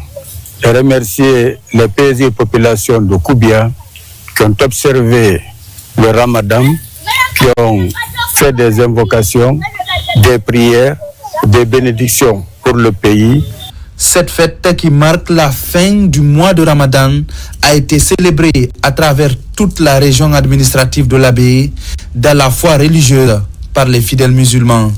Et remercier les paisibles populations de Koubia qui ont observé le Ramadan, qui ont fait des invocations, des prières, des bénédictions pour le pays. Cette fête qui marque la fin du mois de Ramadan a été célébrée à travers toute la région administrative de l'Abbé dans la foi religieuse par les fidèles musulmans.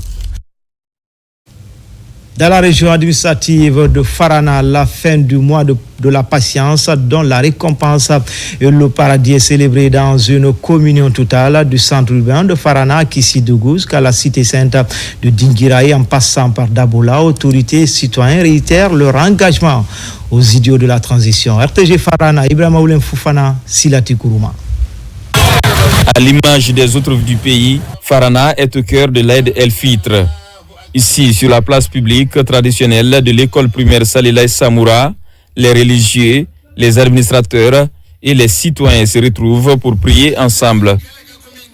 Dans la région administrative de Farana, la fin du mois de la patience, dont la récompense et le paradis est célébré dans une communion totale du centre urbain de Farana, Kissidougou, jusqu'à la cité sainte de Dingiraï, en passant par Dabola. Autorités et citoyens réitèrent leur engagement aux idiots de la transition. RTG Farana, Ibrahima Oulem Foufana, Silati Kourouma. À l'image des autres du pays, Farana est au cœur de l'Aïd el-Fitr. Ici, sur la place publique traditionnelle de l'école primaire Salila Samoura, les religieux, les administrateurs et les citoyens se retrouvent pour prier ensemble.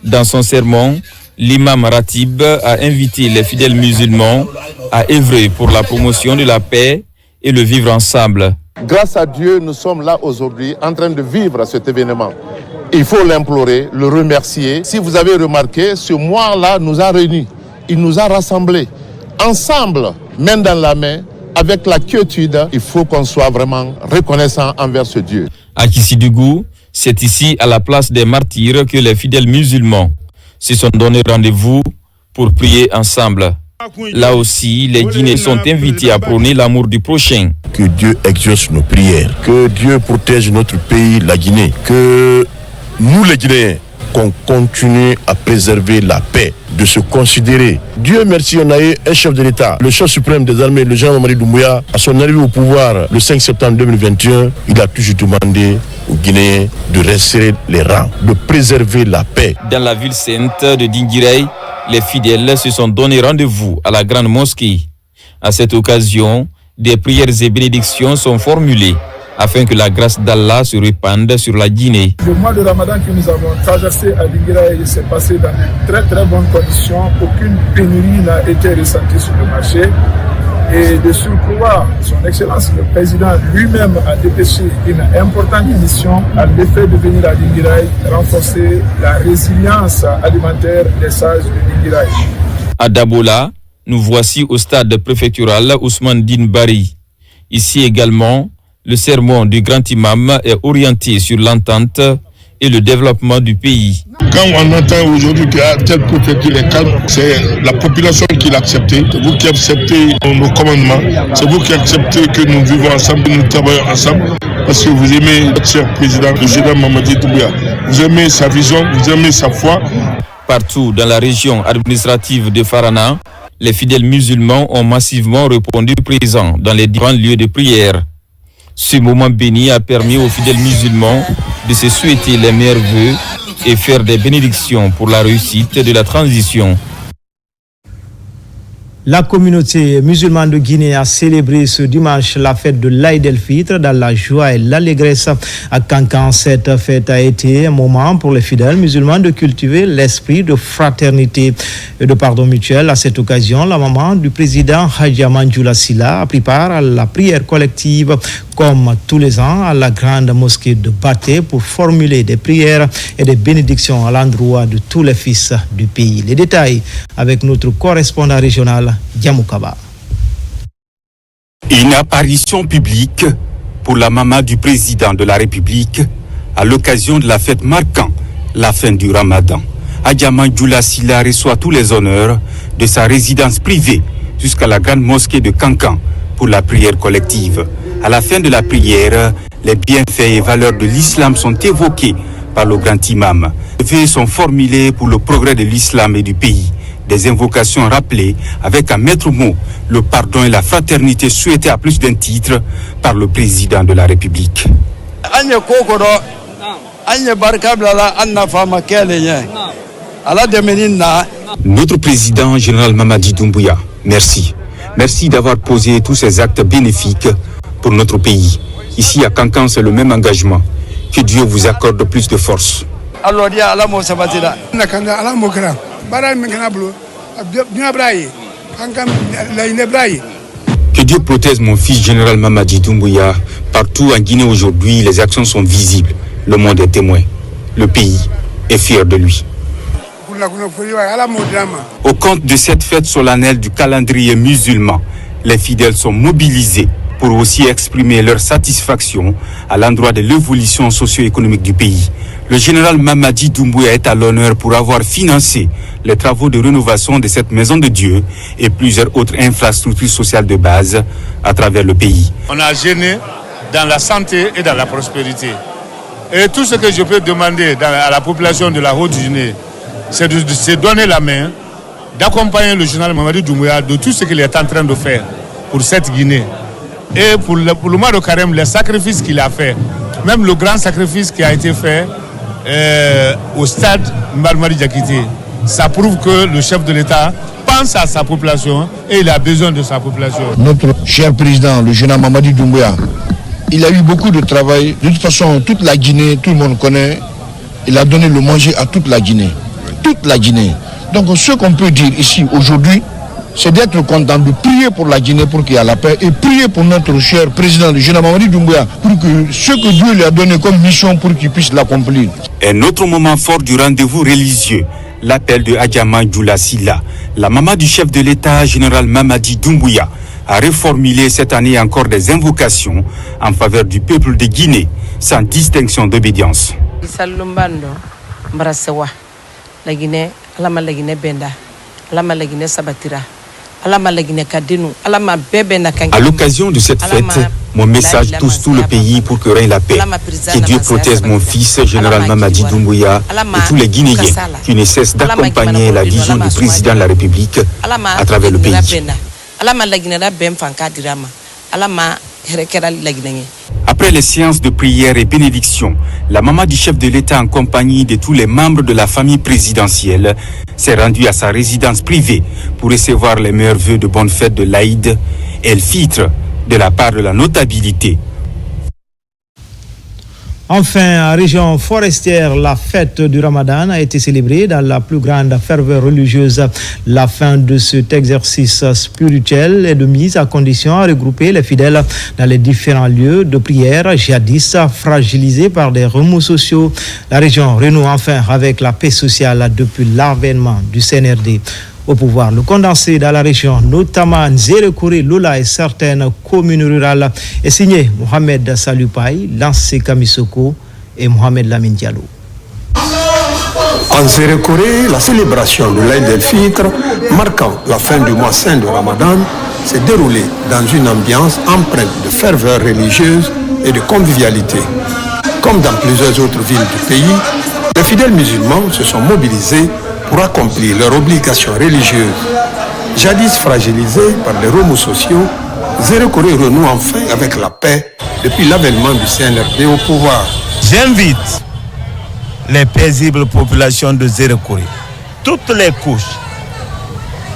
Dans son sermon, l'imam Ratib a invité les fidèles musulmans à œuvrer pour la promotion de la paix et le vivre ensemble. Grâce à Dieu, nous sommes là aujourd'hui en train de vivre cet événement. Il faut l'implorer, le remercier. Si vous avez remarqué, ce mois-là nous a réunis. Il nous a rassemblés. Ensemble, main dans la main, avec la quiétude, il faut qu'on soit vraiment reconnaissant envers ce Dieu. À Kissidougou, c'est ici, à la place des martyrs, que les fidèles musulmans se sont donné rendez-vous pour prier ensemble. Là aussi, les Guinéens sont invités à prôner l'amour du prochain. Que Dieu exauce nos prières, que Dieu protège notre pays, la Guinée, que nous les Guinéens, qu'on continue à préserver la paix, de se considérer. Dieu merci, on a eu un chef de l'État, le chef suprême des armées, le général Mamadi Doumbouya. À son arrivée au pouvoir le 5 septembre 2021, il a toujours demandé aux Guinéens de resserrer les rangs, de préserver la paix. Dans la ville sainte de Dinguiraye, les fidèles se sont donné rendez-vous à la grande mosquée. À cette occasion, des prières et bénédictions sont formulées afin que la grâce d'Allah se répande sur la Guinée. Le mois de Ramadan que nous avons traversé à Dinguiraye s'est passé dans de très très bonnes conditions. Aucune pénurie n'a été ressentie sur le marché. Et de surcroît, son Excellence le Président lui-même a dépêché une importante mission à l'effet de venir à Dinguiraye renforcer la résilience alimentaire des sages de Dinguiraye. À Dabola, nous voici au stade préfectoral Ousmane Din Bari. Ici également, le sermon du grand imam est orienté sur l'entente et le développement du pays. Quand on entend aujourd'hui qu'il y a tel préfecture est calme, c'est la population qui l'a accepté. C'est vous qui acceptez nos commandements. C'est vous qui acceptez que nous vivons ensemble, nous travaillons ensemble. Parce que vous aimez notre cher président, le général Mamadi Doumbouya. Vous aimez sa vision, vous aimez sa foi. Partout dans la région administrative de Farana, les fidèles musulmans ont massivement répondu présents dans les grands lieux de prière. Ce moment béni a permis aux fidèles musulmans de se souhaiter les meilleurs vœux et faire des bénédictions pour la réussite de la transition. La communauté musulmane de Guinée a célébré ce dimanche la fête de l'Aïd el-Fitr dans la joie et l'allégresse à Kankan. Cette fête a été un moment pour les fidèles musulmans de cultiver l'esprit de fraternité et de pardon mutuel. À cette occasion, la maman du président Hadja Manjoula Silla a pris part à la prière collective comme tous les ans à la grande mosquée de Baté pour formuler des prières et des bénédictions à l'endroit de tous les fils du pays. Les détails avec notre correspondant régional Yamoukaba. Une apparition publique pour la maman du président de la République à l'occasion de la fête marquant la fin du Ramadan. Hadja Manjoula Silla reçoit tous les honneurs de sa résidence privée jusqu'à la grande mosquée de Kankan pour la prière collective. À la fin de la prière, les bienfaits et valeurs de l'islam sont évoqués par le grand imam. Les vœux sont formulés pour le progrès de l'islam et du pays. Des invocations rappelées avec un maître mot, le pardon et la fraternité souhaités à plus d'un titre par le président de la République. Notre président, général Mamadi Doumbouya, merci. Merci d'avoir posé tous ces actes bénéfiques pour notre pays. Ici à Kankan, c'est le même engagement. Que Dieu vous accorde plus de force. Que Dieu protège mon fils général Mamadi Doumbouya. Partout en Guinée aujourd'hui, les actions sont visibles. Le monde est témoin. Le pays est fier de lui. Au compte de cette fête solennelle du calendrier musulman, les fidèles sont mobilisés pour aussi exprimer leur satisfaction à l'endroit de l'évolution socio-économique du pays. Le général Mamadi Doumbouya est à l'honneur pour avoir financé les travaux de rénovation de cette maison de Dieu et plusieurs autres infrastructures sociales de base à travers le pays. On a gêné dans la santé et dans la prospérité. Et tout ce que je peux demander à la population de la Haute-Guinée, c'est de se donner la main, d'accompagner le général Mamadi Doumbouya de tout ce qu'il est en train de faire pour cette Guinée. Et pour le mois de Carême, les sacrifices qu'il a fait, même le grand sacrifice qui a été fait au stade Marmari Diakité, ça prouve que le chef de l'État pense à sa population et il a besoin de sa population. Notre cher président, le général Mamadi Doumbouya, il a eu beaucoup de travail. De toute façon, toute la Guinée, tout le monde connaît, il a donné le manger à toute la Guinée. toute la Guinée. Donc ce qu'on peut dire ici aujourd'hui, c'est d'être content, de prier pour la Guinée pour qu'il y ait la paix et prier pour notre cher président, le général Mamadi Doumbouya, pour que ce que Dieu lui a donné comme mission, pour qu'il puisse l'accomplir. Un autre moment fort du rendez-vous religieux, l'appel de Adjaman Djoula Silla, la maman du chef de l'État, général Mamadi Doumbouya, a reformulé cette année encore des invocations en faveur du peuple de Guinée, sans distinction d'obédience. À l'occasion de cette fête, mon message touche tout le pays pour que règne la paix. Que Dieu protège mon fils, général Mamadi Doumbouya, et tous les Guinéens qui ne cessent d'accompagner la vision du président de la République à travers le pays. Après les séances de prière et bénédiction, la maman du chef de l'État en compagnie de tous les membres de la famille présidentielle s'est rendue à sa résidence privée pour recevoir les meilleurs vœux de bonne fête de l'Aïd el-Fitr de la part de la notabilité. Enfin, en région forestière, la fête du Ramadan a été célébrée dans la plus grande ferveur religieuse. La fin de cet exercice spirituel est de mise à condition à regrouper les fidèles dans les différents lieux de prière, jadis fragilisés par des remous sociaux. La région renoue enfin avec la paix sociale depuis l'avènement du CNRD au pouvoir. Le condensé dans la région, notamment Nzérekore, Lola et certaines communes rurales, est signé Mohamed Salupaï, Lancé Kamisoko et Mohamed Lamine Diallo. En Nzérekore, la célébration de l'Aïd el-Fitr, marquant la fin du mois saint de Ramadan, s'est déroulée dans une ambiance empreinte de ferveur religieuse et de convivialité. Comme dans plusieurs autres villes du pays, les fidèles musulmans se sont mobilisés pour accomplir leurs obligations religieuses. Jadis fragilisés par les remous sociaux, Nzérekore renoue enfin avec la paix depuis l'avènement du CNRD au pouvoir. J'invite les paisibles populations de Nzérekore, toutes les couches,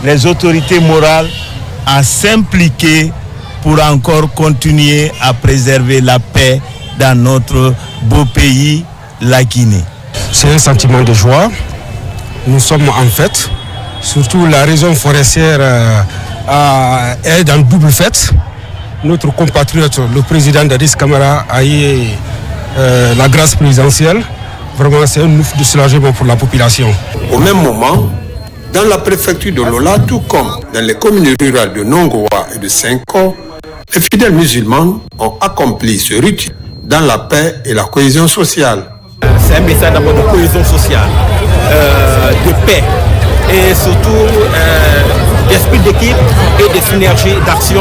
les autorités morales à s'impliquer pour encore continuer à préserver la paix dans notre beau pays, la Guinée. C'est un sentiment de joie. Nous sommes en fête, surtout la région forestière est en double fête. Notre compatriote, le président Dadis Camara, a eu la grâce présidentielle. Vraiment, c'est un ouf de soulagement pour la population. Au même moment, dans la préfecture de Lola, tout comme dans les communes rurales de Nongoa et de Senko, les fidèles musulmans ont accompli ce rite dans la paix et la cohésion sociale. C'est un message d'abord de cohésion sociale, de paix et surtout d'esprit d'équipe et de synergie d'action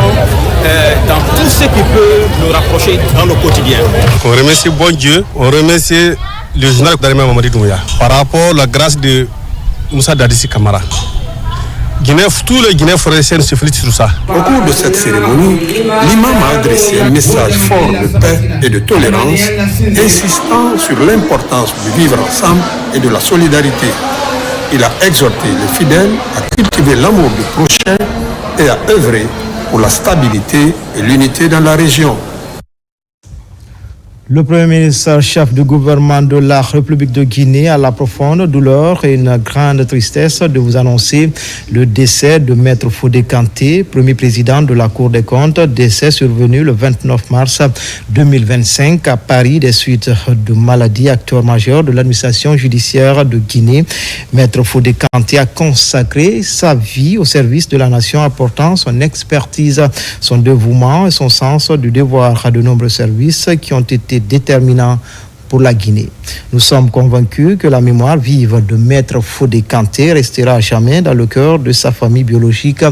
dans tout ce qui peut nous rapprocher dans le quotidien. On remercie bon Dieu, on remercie le général Mamadi Doumbouya par rapport à la grâce de Moussa Dadis Camara. Tous les Guinéens forestiers se félicitent sur ça. Au cours de cette cérémonie, l'imam a adressé un message fort de paix et de tolérance, insistant sur l'importance de vivre ensemble et de la solidarité. Il a exhorté les fidèles à cultiver l'amour du prochain et à œuvrer pour la stabilité et l'unité dans la région. Le Premier ministre, chef du gouvernement de la République de Guinée, a la profonde douleur et une grande tristesse de vous annoncer le décès de Maître Fodé Kanté, premier président de la Cour des comptes, décès survenu le 29 mars 2025 à Paris des suites de maladie, acteur majeur de l'administration judiciaire de Guinée. Maître Fodé Kanté a consacré sa vie au service de la nation, apportant son expertise, son dévouement et son sens du devoir à de nombreux services qui ont été déterminant pour la Guinée. Nous sommes convaincus que la mémoire vive de Maître Fodé Kanté restera à jamais dans le cœur de sa famille biologique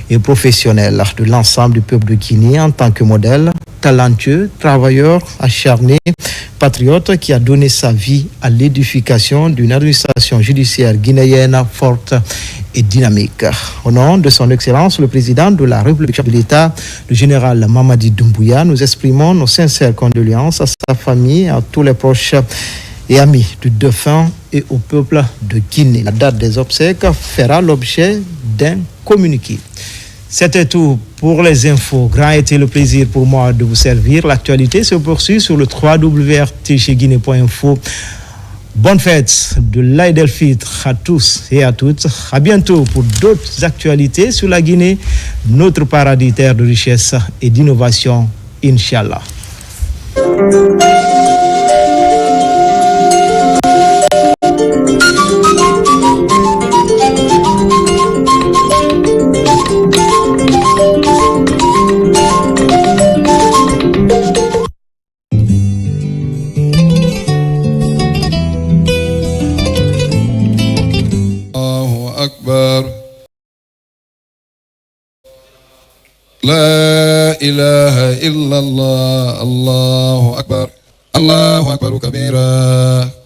et professionnelle, de l'ensemble du peuple de Guinée en tant que modèle, talentueux, travailleur, acharné, patriote qui a donné sa vie à l'édification d'une administration judiciaire guinéenne forte et dynamique. Au nom de son Excellence, le président de la République de l'État, le général Mamadi Doumbouya, nous exprimons nos sincères condoléances à sa famille, à tous les proches et amis du défunt et au peuple de Guinée. La date des obsèques fera l'objet d'un communiqué. C'était tout pour les infos. Grand était le plaisir pour moi de vous servir. L'actualité se poursuit sur le www.rtgguinée.info. Bonne fête de l'Aïd el-Fitr à tous et à toutes. À bientôt pour d'autres actualités sur la Guinée, notre paradis terre de richesse et d'innovation, Inch'Allah. لا إله إلا الله الله أكبر كبيرا